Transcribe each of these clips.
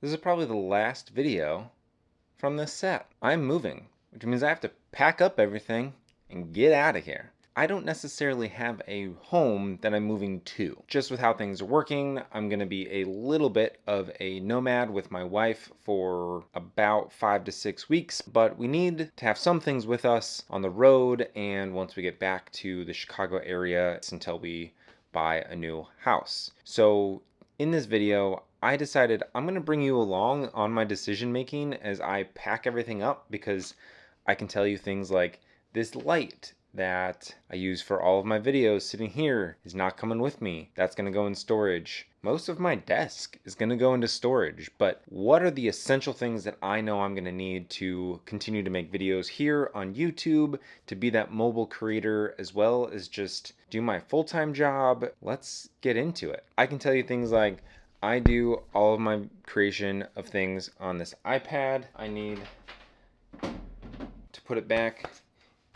This is probably the last video from this set. I'm moving, which means I have to pack up everything and get out of here. I don't necessarily have a home that I'm moving to. Just with how things are working, I'm gonna be a little bit of a nomad with my wife for about 5 to 6 weeks, but we need to have some things with us on the road, and once we get back to the Chicago area, it's until we buy a new house. So in this video, I decided I'm going to bring you along on my decision making as I pack everything up, because I can tell you things like this light that I use for all of my videos sitting here is not coming with me. That's going to go in storage. Most of my desk is going to go into storage, but what are the essential things that I know I'm going to need to continue to make videos here on YouTube, to be that mobile creator, as well as just do my full-time job? Let's get into it. I can tell you things like I do all of my creation of things on this iPad. I need to put it back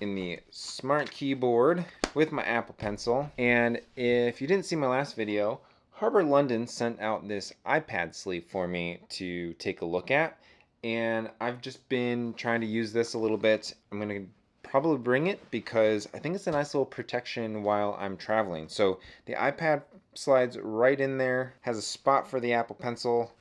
in the smart keyboard with my Apple Pencil. And if you didn't see my last video, Harbor London sent out this iPad sleeve for me to take a look at, and I've just been trying to use this a little bit. I'm gonna probably bring it because I think it's a nice little protection while I'm traveling. So the iPad slides right in there, has a spot for the Apple Pencil,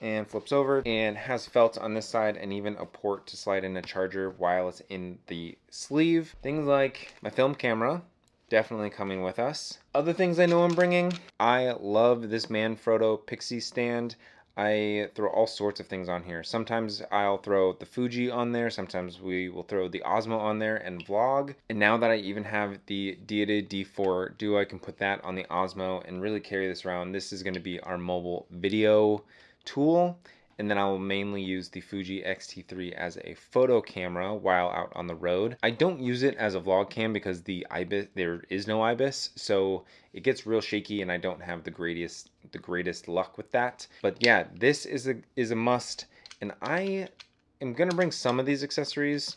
and flips over, and has felt on this side and even a port to slide in a charger while it's in the sleeve. Things like my film camera, definitely coming with us. Other things I know I'm bringing, I love this Manfrotto Pixie stand. I throw all sorts of things on here. Sometimes I'll throw the Fuji on there, sometimes we will throw the Osmo on there and vlog. And now that I even have the Deity D4 Duo, I can put that on the Osmo and really carry this around. This is going to be our mobile video tool, and then I will mainly use the Fuji X-T3 as a photo camera while out on the road. I don't use it as a vlog cam because there is no IBIS, so it gets real shaky and I don't have the greatest luck with that. But yeah, this is a must, and I am gonna bring some of these accessories.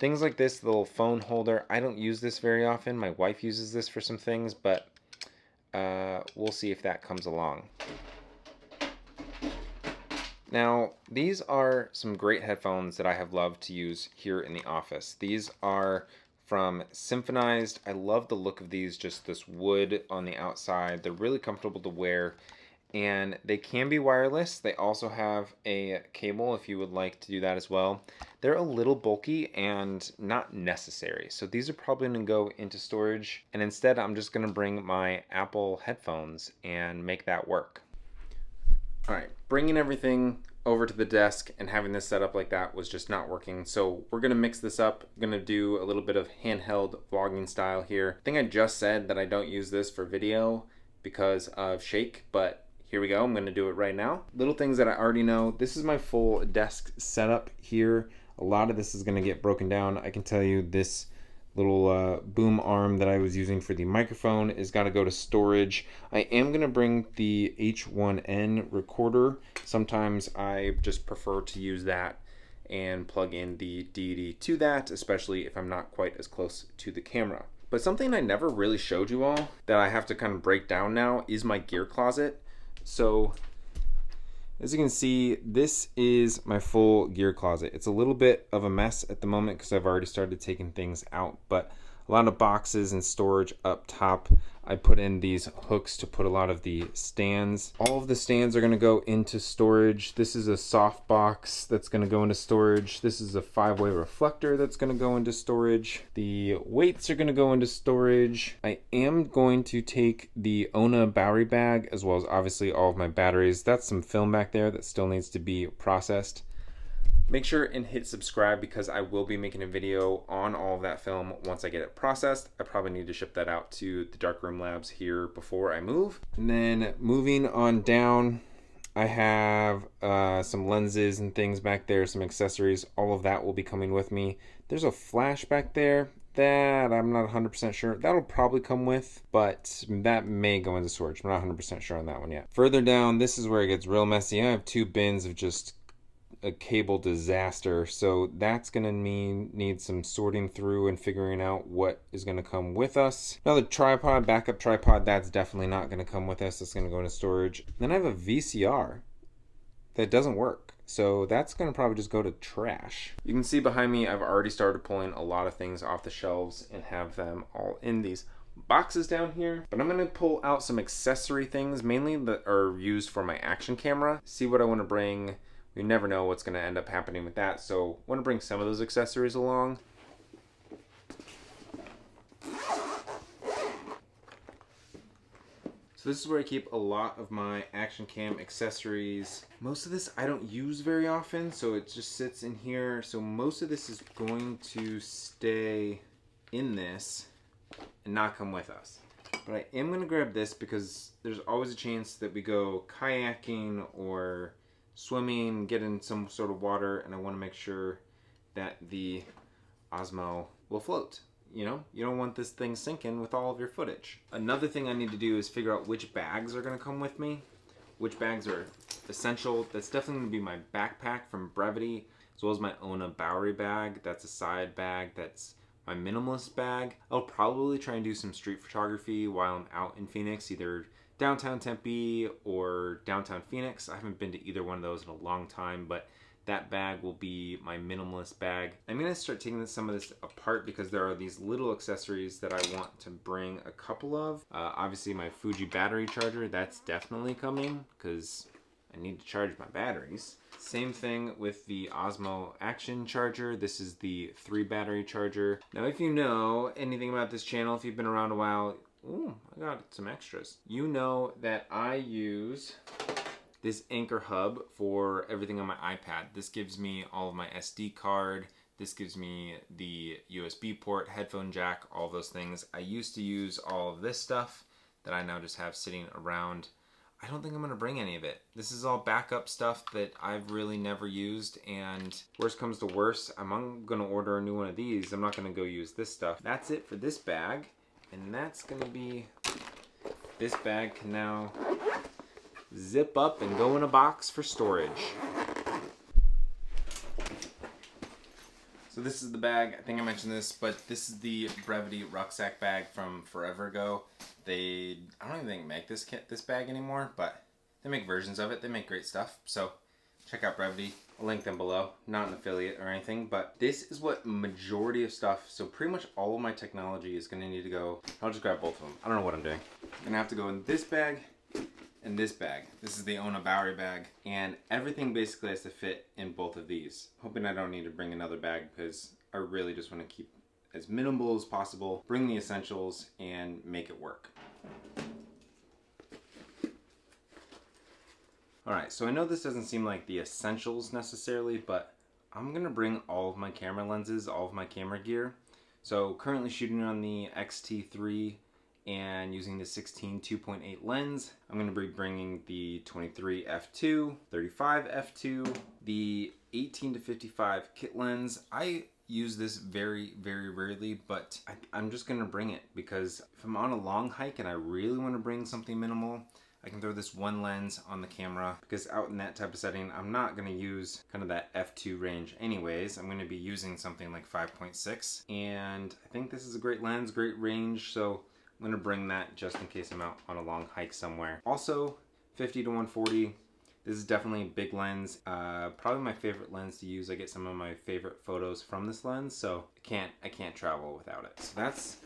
Things like this, the little phone holder. I don't use this very often. My wife uses this for some things, but we'll see if that comes along. Now, these are some great headphones that I have loved to use here in the office. These are from Symphonized. I love the look of these, just this wood on the outside. They're really comfortable to wear, and they can be wireless. They also have a cable if you would like to do that as well. They're a little bulky and not necessary, so these are probably going to go into storage, and instead I'm just going to bring my Apple headphones and make that work. All right, bringing everything over to the desk and having this set up like that was just not working. So we're gonna mix this up. I'm gonna do a little bit of handheld vlogging style here. I think I just said that I don't use this for video because of shake, but here we go. I'm gonna do it right now. Little things that I already know. This is my full desk setup here. A lot of this is gonna get broken down. I can tell you this little boom arm that I was using for the microphone is got to go to storage. I am going to bring the H1N recorder. Sometimes I just prefer to use that and plug in the Deity to that, especially if I'm not quite as close to the camera. But something I never really showed you all that I have to kind of break down now is my gear closet. So as you can see, this is my full gear closet. It's a little bit of a mess at the moment because I've already started taking things out, but a lot of boxes and storage up top. I put in these hooks to put a lot of the stands. All of the stands are going to go into storage. This is a soft box that's going to go into storage. This is a 5-way reflector that's going to go into storage. The weights are going to go into storage. I am going to take the Ona battery bag, as well as obviously all of my batteries. That's some film back there that still needs to be processed. Make sure and hit subscribe because I will be making a video on all of that film once I get it processed. I probably need to ship that out to the Darkroom Labs here before I move. And then moving on down, I have some lenses and things back there, some accessories. All of that will be coming with me. There's a flash back there that I'm not 100% sure. That'll probably come with, but that may go into storage. I'm not 100% sure on that one yet. Further down, this is where it gets real messy. I have 2 bins of just a cable disaster, so that's gonna need some sorting through and figuring out what is gonna come with us. Another tripod, backup tripod, that's definitely not gonna come with us. That's gonna go into storage. Then I have a VCR that doesn't work. So that's gonna probably just go to trash. You can see behind me, I've already started pulling a lot of things off the shelves and have them all in these boxes down here. But I'm gonna pull out some accessory things, mainly that are used for my action camera. See what I wanna bring. You never know what's gonna end up happening with that. So I wanna bring some of those accessories along. So this is where I keep a lot of my action cam accessories. Most of this I don't use very often, so it just sits in here. So most of this is going to stay in this and not come with us. But I am gonna grab this because there's always a chance that we go kayaking or swimming, get in some sort of water, and I wanna make sure that the Osmo will float. You know, you don't want this thing sinking with all of your footage. Another thing I need to do is figure out which bags are gonna come with me, which bags are essential. That's definitely gonna be my backpack from Brevity, as well as my Ona Bowery bag. That's a side bag. That's my minimalist bag. I'll probably try and do some street photography while I'm out in Phoenix, either downtown Tempe or downtown Phoenix. I haven't been to either one of those in a long time, but that bag will be my minimalist bag. I'm gonna start taking some of this apart because there are these little accessories that I want to bring a couple of. Obviously my Fuji battery charger, that's definitely coming because I need to charge my batteries. Same thing with the Osmo Action charger. This is the 3 battery charger. Now if you know anything about this channel, if you've been around a while, ooh, I got some extras. You know that I use this Anchor hub for everything on my iPad. This gives me all of my SD card. This gives me the USB port, headphone jack, all those things. I used to use all of this stuff that I now just have sitting around. I don't think I'm gonna bring any of it. This is all backup stuff that I've really never used, and worst comes to worst, I'm gonna order a new one of these. I'm not gonna go use this stuff. That's it for this bag, and that's gonna be, this bag can now zip up and go in a box for storage. So this is the bag. I think I mentioned this, but this is the Brevity rucksack bag from forever ago. I don't even think make this bag anymore, but they make versions of it. They make great stuff. So check out Brevity. I'll link them below. Not an affiliate or anything, but this is what majority of stuff, so pretty much all of my technology is gonna need to go. I'll just grab both of them. I don't know what I'm doing. I'm gonna have to go in this bag and this bag. This is the Ona Bowery bag, and everything basically has to fit in both of these. Hoping I don't need to bring another bag because I really just want to keep as minimal as possible, bring the essentials, and make it work. Alright, so I know this doesn't seem like the essentials necessarily, but I'm gonna bring all of my camera lenses, all of my camera gear. So currently shooting on the X-T3 and using the 16 2.8 lens. I'm going to be bringing the 23 f2, 35 f2, the 18 to 55 kit lens. I use this very, very rarely, but I'm just going to bring it because if I'm on a long hike and I really want to bring something minimal, I can throw this one lens on the camera because out in that type of setting, I'm not going to use kind of that f2 range anyways. I'm going to be using something like 5.6, and I think this is a great lens, great range, so I'm going to bring that just in case I'm out on a long hike somewhere. Also, 50 to 140. This is definitely a big lens. Probably my favorite lens to use. I get some of my favorite photos from this lens, so I can't travel without it. So that's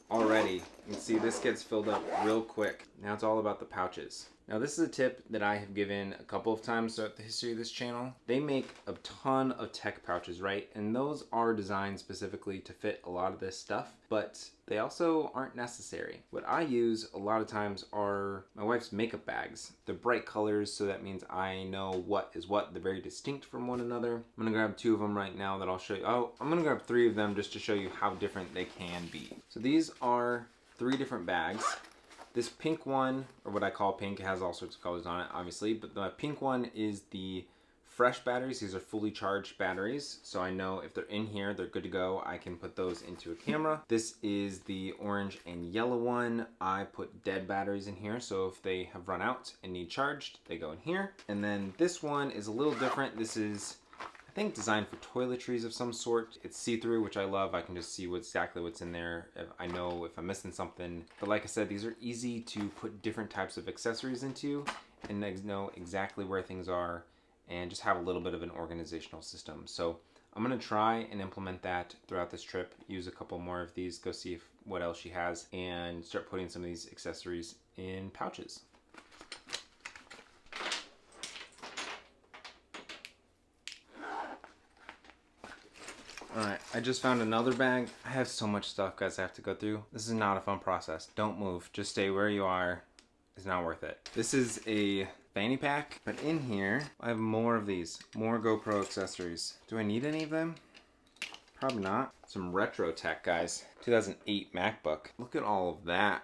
already, you can see this gets filled up real quick. Now it's all about the pouches. Now this is a tip that I have given a couple of times throughout the history of this channel. They make a ton of tech pouches, right? And those are designed specifically to fit a lot of this stuff, but they also aren't necessary. What I use a lot of times are my wife's makeup bags. They're bright colors, so that means I know what is what. They're very distinct from one another. I'm gonna grab 2 of them right now that I'll show you. Oh, I'm gonna grab 3 of them just to show you how different they can be. So these are 3 different bags. This pink one, or what I call pink, it has all sorts of colors on it, obviously, but the pink one is the fresh batteries. These are fully charged batteries, so I know if they're in here, they're good to go. I can put those into a camera. This is the orange and yellow one. I put dead batteries in here, so if they have run out and need charged, they go in here. And then this one is a little different. This is, I think, designed for toiletries of some sort. It's see-through, which I love. I can just see exactly what's in there. I know if I'm missing something. But like I said, these are easy to put different types of accessories into and know exactly where things are and just have a little bit of an organizational system. So I'm gonna try and implement that throughout this trip, use a couple more of these, go see what else she has, and start putting some of these accessories in pouches. Alright, I just found another bag. I have so much stuff, guys, I have to go through. This is not a fun process. Don't move. Just stay where you are. It's not worth it. This is a fanny pack, but in here, I have more of these. More GoPro accessories. Do I need any of them? Probably not. Some retro tech, guys. 2008 MacBook. Look at all of that.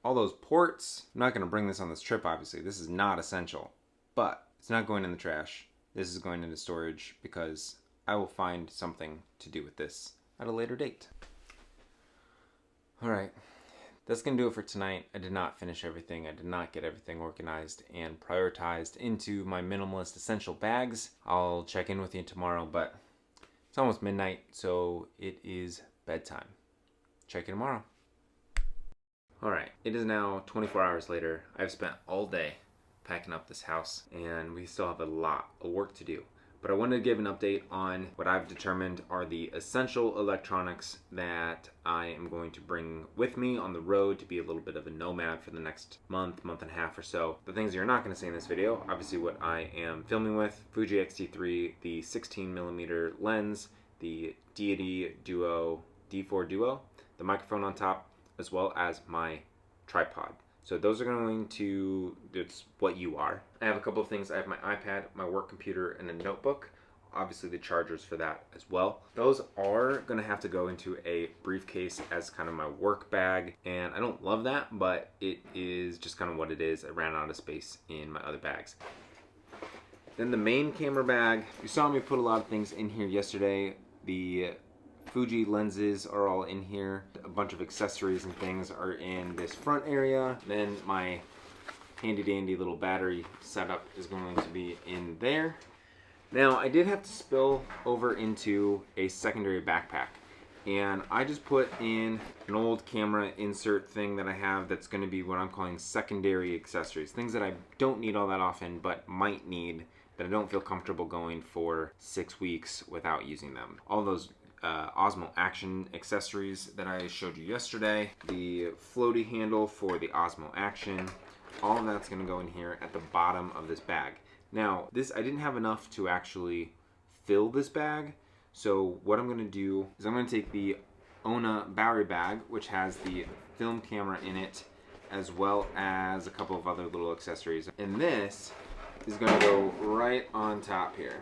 All those ports. I'm not going to bring this on this trip, obviously. This is not essential. But it's not going in the trash. This is going into storage because I will find something to do with this at a later date. Alright, that's going to do it for tonight. I did not finish everything. I did not get everything organized and prioritized into my minimalist essential bags. I'll check in with you tomorrow, but it's almost midnight, so it is bedtime. Check you tomorrow. Alright, it is now 24 hours later. I've spent all day packing up this house, and we still have a lot of work to do. But I wanted to give an update on what I've determined are the essential electronics that I am going to bring with me on the road to be a little bit of a nomad for the next month and a half or so. The things you're not going to see in this video, obviously what I am filming with, Fuji X-T3, the 16mm lens, the Deity Duo D4 Duo, the microphone on top, as well as my tripod. So those are going to, it's what you are. I have a couple of things. I have my iPad, my work computer, and a notebook. Obviously the chargers for that as well. Those are going to have to go into a briefcase as kind of my work bag. And I don't love that, but it is just kind of what it is. I ran out of space in my other bags. Then the main camera bag. You saw me put a lot of things in here yesterday. The Fuji lenses are all in here. A bunch of accessories and things are in this front area. Then my handy dandy little battery setup is going to be in there. Now I did have to spill over into a secondary backpack, and I just put in an old camera insert thing that I have that's going to be what I'm calling secondary accessories. Things that I don't need all that often but might need, that I don't feel comfortable going for 6 weeks without using them. All those Osmo Action accessories that I showed you yesterday, the floaty handle for the Osmo Action, all of that's going to go in here at the bottom of this bag. Now, this, I didn't have enough to actually fill this bag, so what I'm going to do is I'm going to take the Ona Bowery bag, which has the film camera in it, as well as a couple of other little accessories, and this is going to go right on top here.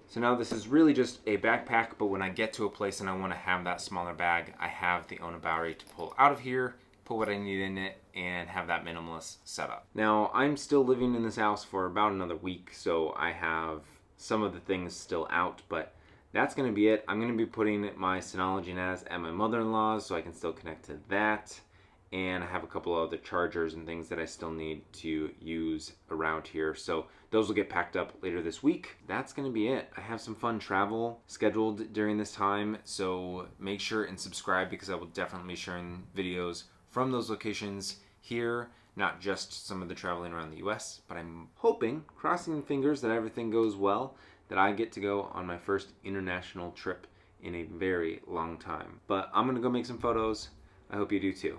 So now this is really just a backpack, but when I get to a place and I want to have that smaller bag, I have the Ona Bowery to pull out of here, put what I need in it, and have that minimalist setup. Now, I'm still living in this house for about another week, so I have some of the things still out, but that's going to be it. I'm going to be putting my Synology NAS at my mother-in-law's so I can still connect to that. And I have a couple of other chargers and things that I still need to use around here. So those will get packed up later this week. That's going to be it. I have some fun travel scheduled during this time, so make sure and subscribe because I will definitely be sharing videos from those locations here, not just some of the traveling around the US, but I'm hoping, crossing fingers that everything goes well, that I get to go on my first international trip in a very long time. But I'm going to go make some photos. I hope you do too.